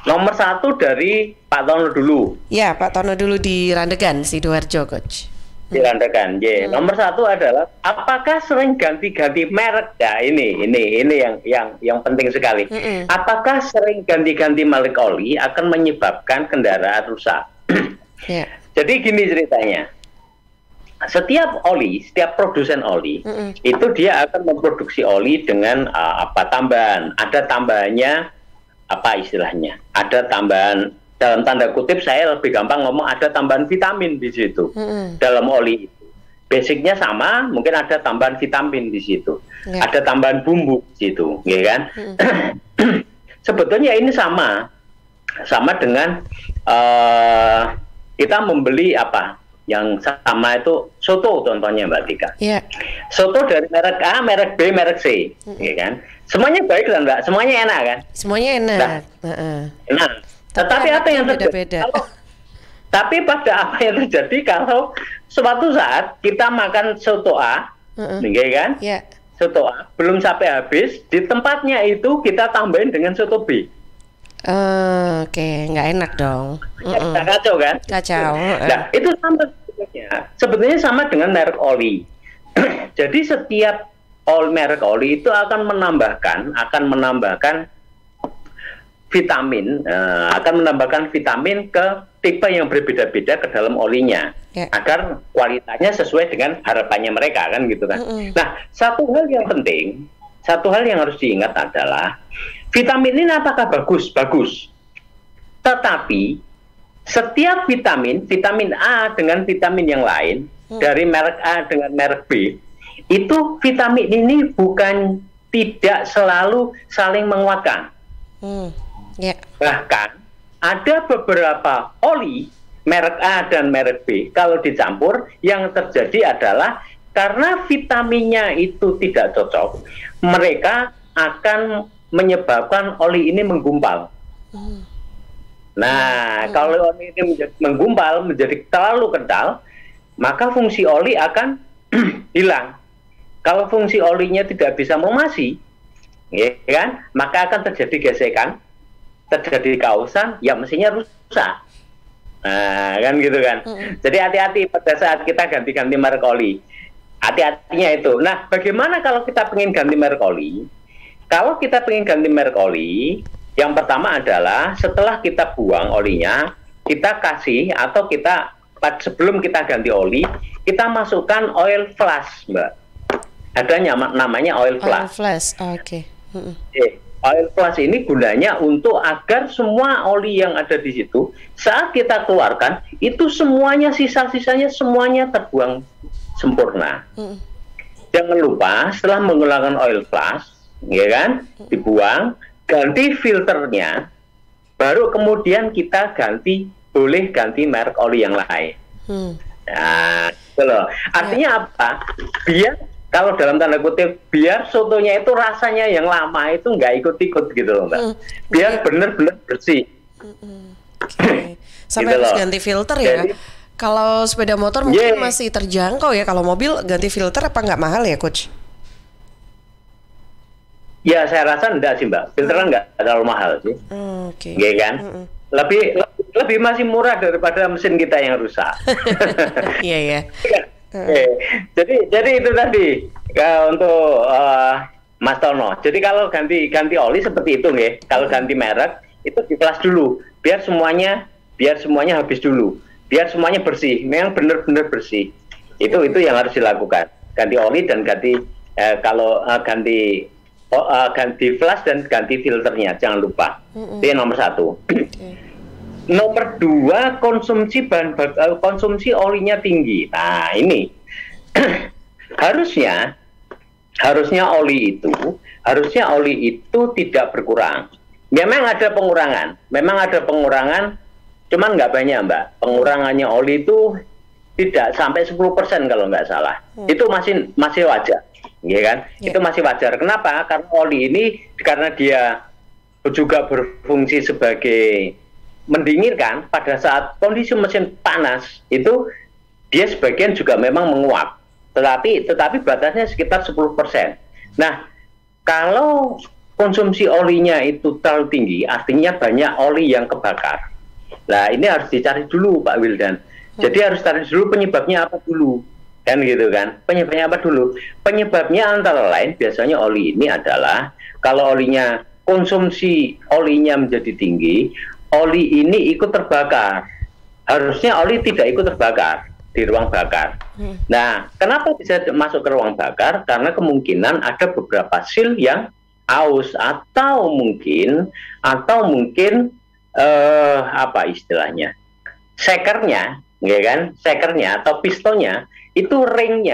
nomor 1 dari Pak Tono dulu. Ya, Pak Tono dulu di Randegan Sidoarjo, Coach. Di Randegan, Nomor 1 adalah apakah sering ganti-ganti merek? Ya, ini yang penting sekali. Apakah sering ganti-ganti merek oli akan menyebabkan kendaraan rusak? Jadi gini ceritanya. Setiap produsen oli itu dia akan memproduksi oli dengan tambahan. Ada tambahannya apa istilahnya? Ada tambahan, dalam tanda kutip saya lebih gampang ngomong, ada tambahan vitamin di situ dalam oli itu. Basicnya sama, mungkin ada tambahan vitamin di situ, ada tambahan bumbu di situ, ya kan? Sebetulnya ini sama dengan kita membeli apa yang sama itu soto contohnya Mbak Tika. Soto dari merek A, merek B, merek C, ya kan? Semuanya baik kan Mbak? Semuanya enak kan? Semuanya enak. Enak. Tetapi apa yang terjadi? Tapi pada apa yang terjadi kalau suatu saat kita makan soto A, kan? Soto A belum sampai habis, di tempatnya itu kita tambahin dengan soto B. Nggak enak dong. Kacau kan? Kacau. Nah, itu sama sebetulnya sama dengan merek oli. Jadi setiap merek oli itu akan menambahkan vitamin, ke tipe yang berbeda-beda ke dalam olinya, agar kualitasnya sesuai dengan harapannya mereka kan gitu kan. Nah, satu hal yang penting, satu hal yang harus diingat adalah vitamin ini apakah bagus? Bagus. Tetapi setiap vitamin A dengan vitamin yang lain, dari merek A dengan merek B, itu vitamin ini bukan tidak selalu saling menguatkan. Bahkan ada beberapa oli merek A dan merek B kalau dicampur yang terjadi adalah karena vitaminnya itu tidak cocok, mereka akan menyebabkan oli ini menggumpal. Nah, kalau oli ini menggumpal menjadi terlalu kental, maka fungsi oli akan hilang. Kalau fungsi olinya tidak bisa memasi, ya kan, maka akan terjadi gesekan, terjadi kausan, ya mesinnya rusak. Nah, kan gitu kan. Jadi hati-hati pada saat kita ganti-ganti merek oli. Hati-hatinya itu. Nah, bagaimana kalau kita pengen ganti merek oli? Kalau kita pengen ganti merek oli, yang pertama adalah setelah kita buang olinya, kita kasih atau kita sebelum kita ganti oli, kita masukkan oil flash, Mbak. Ada namanya oil flash. Oil flash, oke. Oil flash ini gunanya untuk agar semua oli yang ada di situ saat kita keluarkan itu semuanya sisa-sisanya semuanya terbuang sempurna. Jangan lupa setelah menggunakan oil flash, ya kan, dibuang, ganti filternya, baru kemudian kita boleh ganti merek oli yang lain. Nah, gitu loh. Artinya apa? Biar kalau dalam tanda kutip, biar sotonya itu rasanya yang lama itu nggak ikut-ikut gitu loh, Mbak. Biar bener-bener bersih. Sampai gitu harus loh. ganti filter ya. Jadi, kalau sepeda motor mungkin masih terjangkau ya. Kalau mobil ganti filter apa nggak mahal ya, Coach? Ya, saya rasa enggak sih, Mbak. Filternya nggak terlalu mahal sih. Iya kan? Lebih masih murah daripada mesin kita yang rusak. Iya ya. Jadi itu tadi untuk Mas Tono. Jadi kalau ganti oli seperti itu nih. Kalau ganti merek itu dikelas dulu, biar semuanya habis dulu, biar semuanya bersih, memang benar-benar bersih. Itu yang harus dilakukan. Ganti oli dan ganti ganti flash dan ganti filternya, jangan lupa. Itu yang nomor 1. Nomor 2, konsumsi olinya tinggi. Nah, ini harusnya oli itu tidak berkurang. Memang ada pengurangan, cuman nggak banyak, Mbak. Pengurangannya oli itu tidak sampai 10% kalau nggak salah. Itu masih wajar, ya kan? Itu masih wajar. Kenapa? Karena oli ini karena dia juga berfungsi sebagai mendinginkan. Pada saat kondisi mesin panas itu dia sebagian juga memang menguap, tetapi batasnya sekitar 10%. Nah, kalau konsumsi olinya itu terlalu tinggi, artinya banyak oli yang kebakar. Nah, ini harus dicari dulu, Pak Wildan. Jadi harus cari dulu penyebabnya apa dulu, kan gitu kan? Penyebabnya apa dulu? Penyebabnya antara lain biasanya oli ini adalah kalau konsumsi olinya menjadi tinggi, oli ini ikut terbakar. Harusnya oli tidak ikut terbakar di ruang bakar. Nah, kenapa bisa masuk ke ruang bakar? Karena kemungkinan ada beberapa seal yang aus atau mungkin apa istilahnya? Sekernya, ya kan? Sekernya atau pistonnya itu ring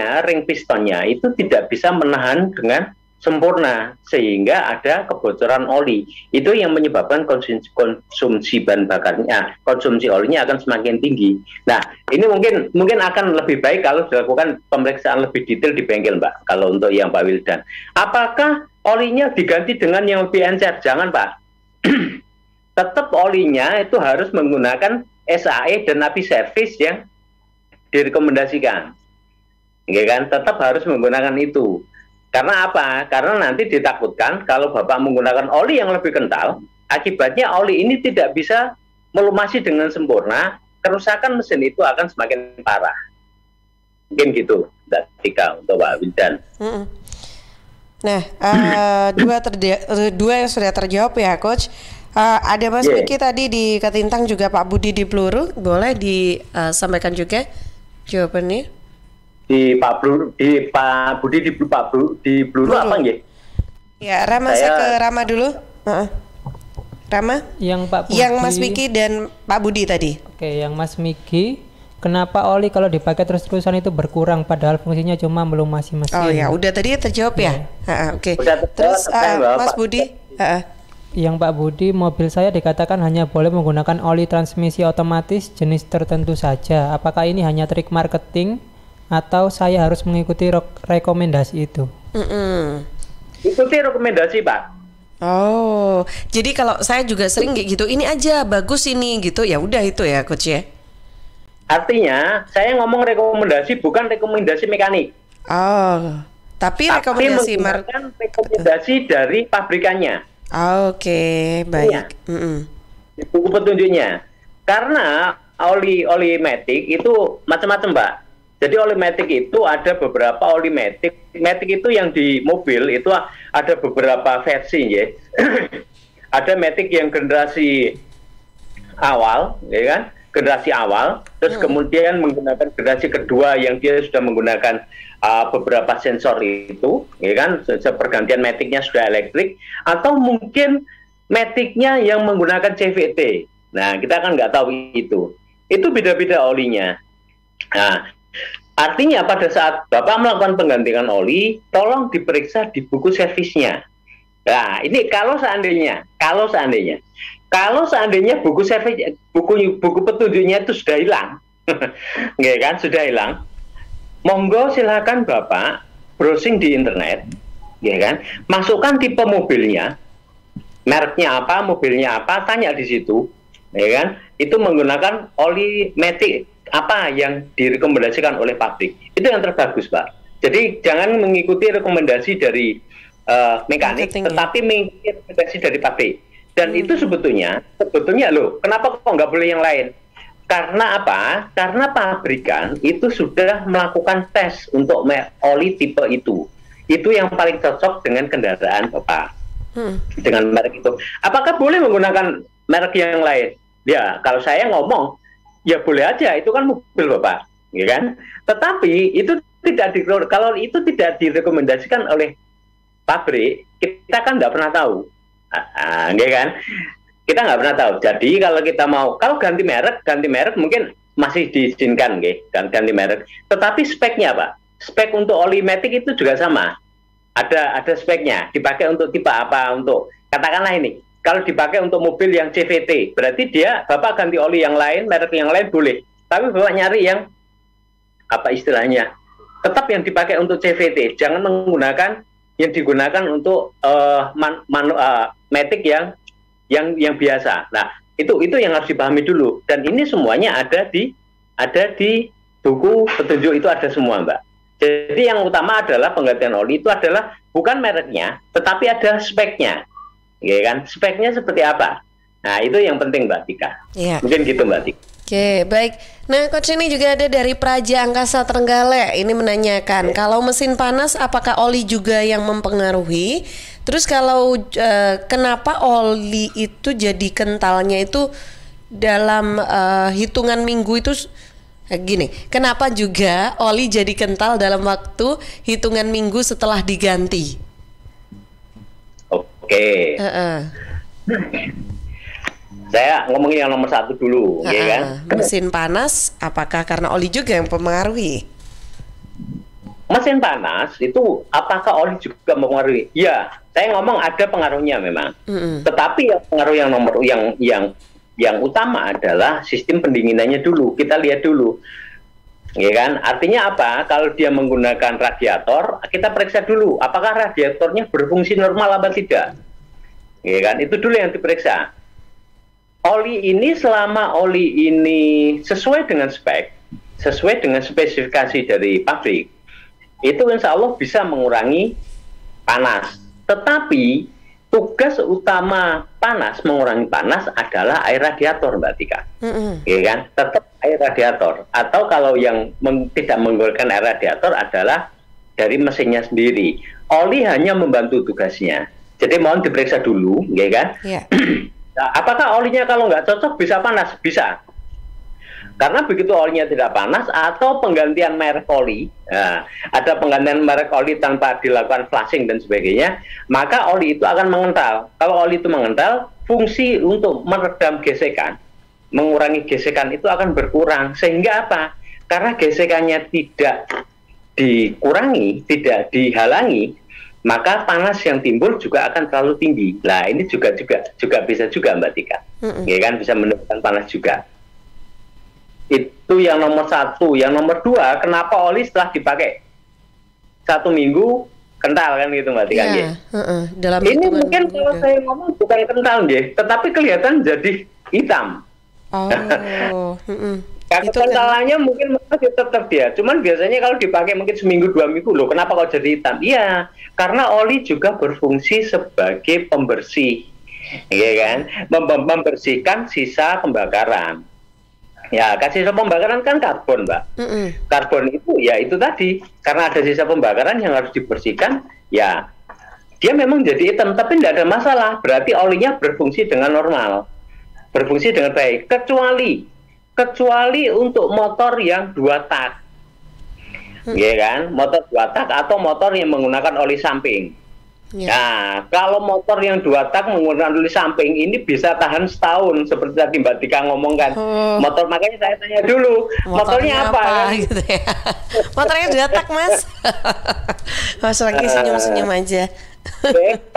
pistonnya itu tidak bisa menahan dengan sempurna sehingga ada kebocoran oli. Itu yang menyebabkan konsumsi bahan bakarnya, konsumsi olinya akan semakin tinggi. Nah, ini mungkin akan lebih baik kalau dilakukan pemeriksaan lebih detail di bengkel, Mbak. Kalau untuk yang Pak Wildan, apakah olinya diganti dengan yang lebih encer? Jangan, Pak. Tetap olinya itu harus menggunakan SAE dan API service yang direkomendasikan. Ya kan? Tetap harus menggunakan itu. Karena apa? Karena nanti ditakutkan kalau Bapak menggunakan oli yang lebih kental, akibatnya oli ini tidak bisa melumasi dengan sempurna, kerusakan mesin itu akan semakin parah. Mungkin gitu, Mbak Tika, untuk Pak Wildan. Nah, dua yang sudah terjawab ya, Coach. Ada Mas Miki tadi di Katintang, juga Pak Budi di Peluru. Boleh disampaikan juga jawabannya? Di Pak Budi di Peluru apa nggih? Ya, saya ke Rama dulu. Rama? Yang Pak Budi, yang Mas Miki dan Pak Budi tadi. Oke, yang Mas Miki kenapa oli kalau dipakai terus-terusan itu berkurang padahal fungsinya cuma melumasi mesin? Oh ya, udah tadi terjawab ya. Oke. Terus Mas Budi? Yang Pak Budi, mobil saya dikatakan hanya boleh menggunakan oli transmisi otomatis jenis tertentu saja. Apakah ini hanya trik marketing atau saya harus mengikuti rekomendasi itu? Ikuti rekomendasi, Pak. Oh, jadi kalau saya juga sering kayak gitu, ini aja bagus ini gitu, ya udah itu ya coach ya. Artinya saya ngomong rekomendasi bukan rekomendasi mekanik. Oh, tapi rekomendasi rekomendasi dari pabrikannya. Oke, baik. Buku petunjuknya. Karena oli matic itu macam-macam, Mbak. Jadi oli matic itu ada beberapa oli matic. Matic itu yang di mobil itu ada beberapa versi ya. Ada matic yang generasi awal, ya kan? Generasi awal, terus kemudian menggunakan generasi kedua yang dia sudah menggunakan beberapa sensor itu, ya kan? Pergantian maticnya sudah elektrik, atau mungkin maticnya yang menggunakan CVT. Nah, kita kan nggak tahu itu. Itu beda-beda olinya. Nah, artinya pada saat Bapak melakukan penggantian oli, tolong diperiksa di buku servisnya. Nah, ini kalau seandainya buku servis, buku petunjuknya itu sudah hilang, nggak kan, sudah hilang. Monggo silakan Bapak browsing di internet, ya kan, masukkan tipe mobilnya, mereknya apa, mobilnya apa, tanya di situ, ya kan, itu menggunakan oli matic apa yang direkomendasikan oleh pabrik, itu yang terbagus, Pak. Jadi jangan mengikuti rekomendasi dari mekanik, tetapi mengikuti rekomendasi dari pabrik. Dan itu sebetulnya loh, kenapa kok nggak boleh yang lain? Karena apa? Karena pabrikan itu sudah melakukan tes untuk oli tipe itu. Itu yang paling cocok dengan kendaraan Bapak. Dengan merek itu. Apakah boleh menggunakan merek yang lain? Ya, kalau saya ngomong, ya boleh aja, itu kan mobil Bapak, ya kan? Tetapi itu kalau itu tidak direkomendasikan oleh pabrik, kita kan nggak pernah tahu. Enggak kan? Kita nggak pernah tahu. Jadi kalau kita kalau ganti merek mungkin masih diizinkan, ganti merek. Tetapi speknya, Pak, spek untuk oli matic itu juga sama. Ada speknya. Dipakai untuk tipe apa? Untuk katakanlah ini, kalau dipakai untuk mobil yang CVT, berarti Bapak ganti oli yang lain, merek yang lain boleh. Tapi Bapak nyari yang apa istilahnya? Tetap yang dipakai untuk CVT. Jangan menggunakan yang digunakan untuk matic yang biasa. Nah, itu yang harus dipahami dulu. Dan ini semuanya ada di buku petunjuk, itu ada semua, Mbak. Jadi yang utama adalah penggantian oli itu adalah bukan mereknya, tetapi ada speknya, ya kan? Speknya seperti apa? Nah, itu yang penting, Mbak Tika. Iya. Mungkin gitu, Mbak Tika. Oke, baik. Nah, Coach, ini juga ada dari Praja Angkasa Trenggalek. Ini menanyakan, kalau mesin panas apakah oli juga yang mempengaruhi? Terus kalau kenapa oli itu jadi kentalnya itu dalam hitungan minggu itu gini, kenapa juga oli jadi kental dalam waktu hitungan minggu setelah diganti? Oke. Saya ngomongin yang nomor satu dulu, ya kan? Mesin panas, apakah karena oli juga yang mempengaruhi? Mesin panas itu apakah oli juga mempengaruhi? Ya, saya ngomong ada pengaruhnya memang. Tetapi pengaruh yang utama adalah sistem pendinginannya dulu. Kita lihat dulu, ya kan? Artinya apa? Kalau dia menggunakan radiator, kita periksa dulu apakah radiatornya berfungsi normal apa tidak. Ya kan? Itu dulu yang diperiksa. Oli ini, selama oli ini sesuai dengan spek, sesuai dengan spesifikasi dari pabrik, itu insya Allah bisa mengurangi panas. Tetapi tugas utama mengurangi panas adalah air radiator, Mbak Tika. Ya kan? Tetap air radiator. Atau kalau yang tidak menggunakan air radiator adalah dari mesinnya sendiri. Oli hanya membantu tugasnya. Jadi mohon diperiksa dulu, ya kan? Yeah. Nah, apakah olinya kalau nggak cocok bisa panas? Bisa. Karena begitu olinya tidak panas atau penggantian merek oli, ada penggantian merek oli tanpa dilakukan flushing dan sebagainya, maka oli itu akan mengental. Kalau oli itu mengental, fungsi untuk meredam gesekan mengurangi gesekan itu akan berkurang. Sehingga apa? Karena gesekannya tidak dikurangi, tidak dihalangi, maka panas yang timbul juga akan terlalu tinggi. Nah, ini juga bisa juga Mbak Tika. Ya kan, bisa menimbulkan panas juga. Itu yang nomor 1. Yang nomor 2, kenapa oli setelah dipakai 1 minggu kental kan gitu Mbak Tika? Ya, ini mungkin kalau saya ngomong bukan kental nggih, tetapi kelihatan jadi hitam. Karena kentalannya mungkin masih tetap dia, cuman biasanya kalau dipakai mungkin seminggu 2 minggu, loh kenapa kok jadi hitam? Iya, karena oli juga berfungsi sebagai pembersih, ya kan, membersihkan sisa pembakaran. Ya, sisa pembakaran kan karbon, Mbak. Karbon itu ya itu tadi, karena ada sisa pembakaran yang harus dibersihkan, ya dia memang jadi hitam, tapi tidak ada masalah. Berarti olinya berfungsi dengan normal, berfungsi dengan baik, kecuali untuk motor yang 2 tak, ya kan, motor 2 tak atau motor yang menggunakan oli samping. Nah, kalau motor yang 2 tak menggunakan oli samping ini bisa tahan setahun seperti tadi Mbak Tika ngomongkan. Motor, makanya saya tanya dulu, motornya apa? Gitu ya. Motornya 2 tak, Mas. Mas lagi senyum-senyum aja.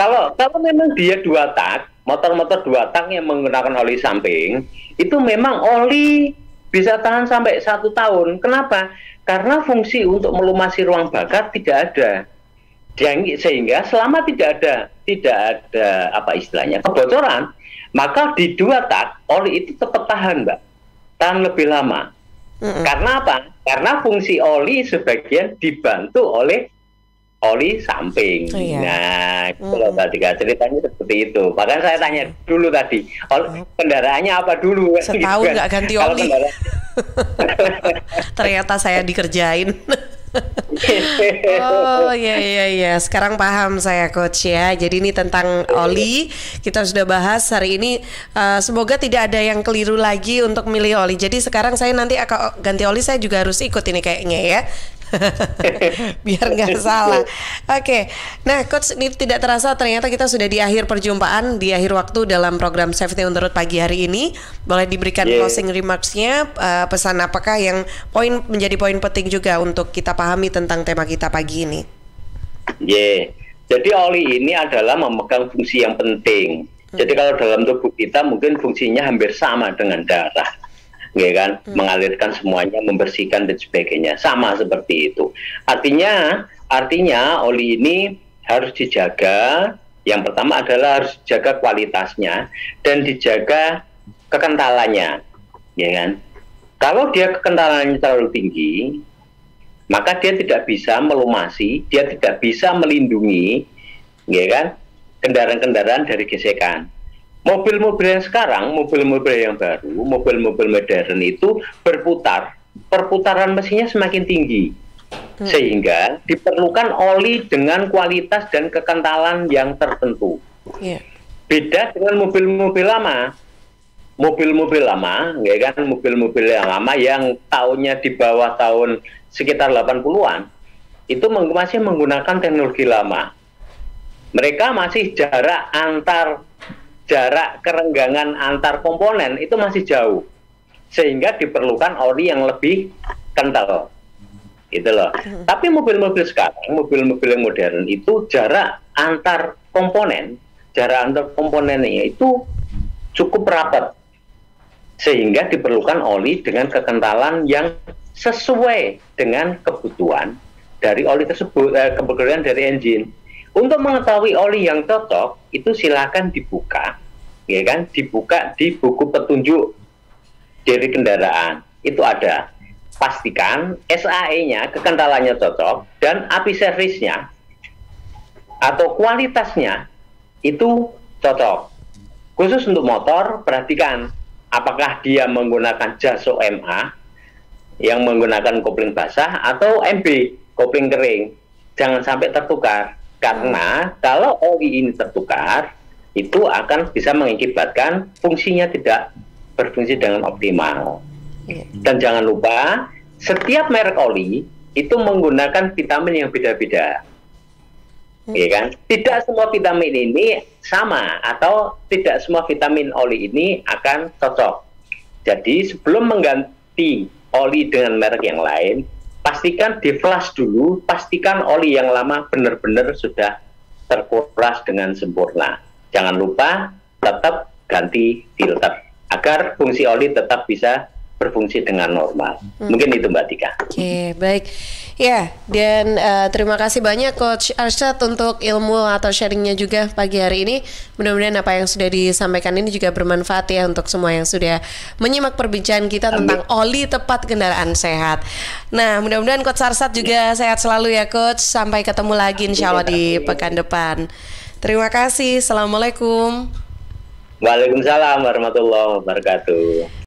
Kalau memang dia 2 tak, motor-motor 2 tak yang menggunakan oli samping, itu memang oli bisa tahan sampai 1 tahun. Kenapa? Karena fungsi untuk melumasi ruang bakar tidak ada. Sehingga selama tidak ada apa istilahnya kebocoran, maka di 2 tak oli itu tetap tahan, Mbak, tahan lebih lama. Karena apa? Karena fungsi oli sebagian dibantu oleh oli samping. Nah, itu loh tadi ceritanya seperti itu. Bahkan saya tanya dulu tadi, kendaraannya apa dulu? Setahun nggak ganti oli. Ternyata saya dikerjain. Oh iya, sekarang paham saya Coach ya. Jadi ini tentang oli kita sudah bahas hari ini. Semoga tidak ada yang keliru lagi untuk milih oli. Jadi sekarang saya nanti akan ganti oli, saya juga harus ikut ini kayaknya ya. Biar nggak salah. Oke. Nah Coach, ini tidak terasa ternyata kita sudah di akhir perjumpaan, di akhir waktu dalam program Safety on the Road pagi hari ini. Boleh diberikan closing remarks-nya, pesan apakah yang menjadi poin penting juga untuk kita pahami tentang tema kita pagi ini? Jadi oli ini adalah memegang fungsi yang penting. Jadi kalau dalam tubuh kita mungkin fungsinya hampir sama dengan darah, ya kan, mengalirkan semuanya, membersihkan dan sebagainya, sama seperti itu. Artinya oli ini harus dijaga. Yang pertama adalah harus dijaga kualitasnya dan dijaga kekentalannya, ya kan. Kalau dia kekentalannya terlalu tinggi, maka dia tidak bisa melumasi, dia tidak bisa melindungi, ya kan, kendaraan-kendaraan dari gesekan. Mobil-mobil yang sekarang, mobil-mobil yang baru, mobil-mobil modern itu perputaran mesinnya semakin tinggi, sehingga diperlukan oli dengan kualitas dan kekentalan yang tertentu. Beda dengan mobil-mobil lama. Mobil-mobil lama, ya kan, mobil-mobil yang lama yang tahunnya di bawah tahun sekitar 80-an, itu masih menggunakan teknologi lama. Mereka masih jarak kerenggangan antar komponen itu masih jauh, sehingga diperlukan oli yang lebih kental, gitu loh. Tapi mobil-mobil sekarang, mobil-mobil yang modern itu jarak antar komponennya itu cukup rapat, sehingga diperlukan oli dengan kekentalan yang sesuai dengan kebutuhan dari oli tersebut, kebutuhan dari engine. Untuk mengetahui oli yang cocok itu silakan dibuka, ya kan, dibuka di buku petunjuk dari kendaraan. Itu ada. Pastikan SAE-nya, kekentalannya cocok, dan api servisnya atau kualitasnya itu cocok. Khusus untuk motor, perhatikan apakah dia menggunakan Jaso MA yang menggunakan kopling basah atau MB, kopling kering. Jangan sampai tertukar, karena kalau oli ini tertukar, itu akan bisa mengakibatkan fungsinya tidak berfungsi dengan optimal. Dan jangan lupa, setiap merek oli itu menggunakan vitamin yang beda-beda, ya kan? Tidak semua vitamin ini sama, atau tidak semua vitamin oli ini akan cocok. Jadi sebelum mengganti oli dengan merek yang lain, pastikan di flush dulu, pastikan oli yang lama benar-benar sudah terkuras dengan sempurna. Jangan lupa tetap ganti filter agar fungsi oli tetap bisa berfungsi dengan normal. Mungkin itu Mbak Tika. Oke, baik. Ya, dan terima kasih banyak Coach Arsyad untuk ilmu atau sharingnya juga pagi hari ini. Mudah-mudahan apa yang sudah disampaikan ini juga bermanfaat ya untuk semua yang sudah menyimak perbincangan kita tentang oli tepat kendaraan sehat. Nah, mudah-mudahan Coach Arsyad juga sehat selalu ya Coach. Sampai ketemu lagi insya Allah di pekan depan. Terima kasih. Assalamualaikum. Waalaikumsalam warahmatullahi wabarakatuh.